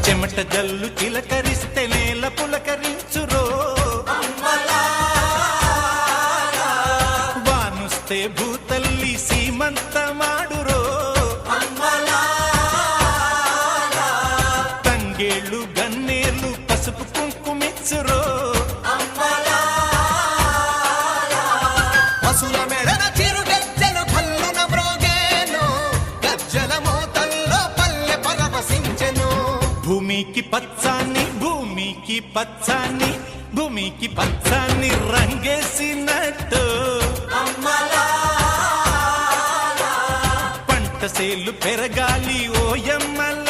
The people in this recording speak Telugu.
చెమట జల్లు చిలకరిస్తే నేల పులకరించురో, వానుస్తే భూతల్లి సీమంతమాడురో, తంగేళ్ళు గన్నేళ్ళు పసుపు కుంకుమిచ్చురో, పసుల మెడన చిరు గజ్జలు కల్లున మ్రోగేను, గజ్జల మోతల్లో పల్లె పరవశించెను. భూమికి పచ్చాన్ని భూమికి పచ్చాన్ని భూమికి పచ్చాన్ని రంగేసినట్టు పంట సేలు పెరగాలి ఓయమ్మల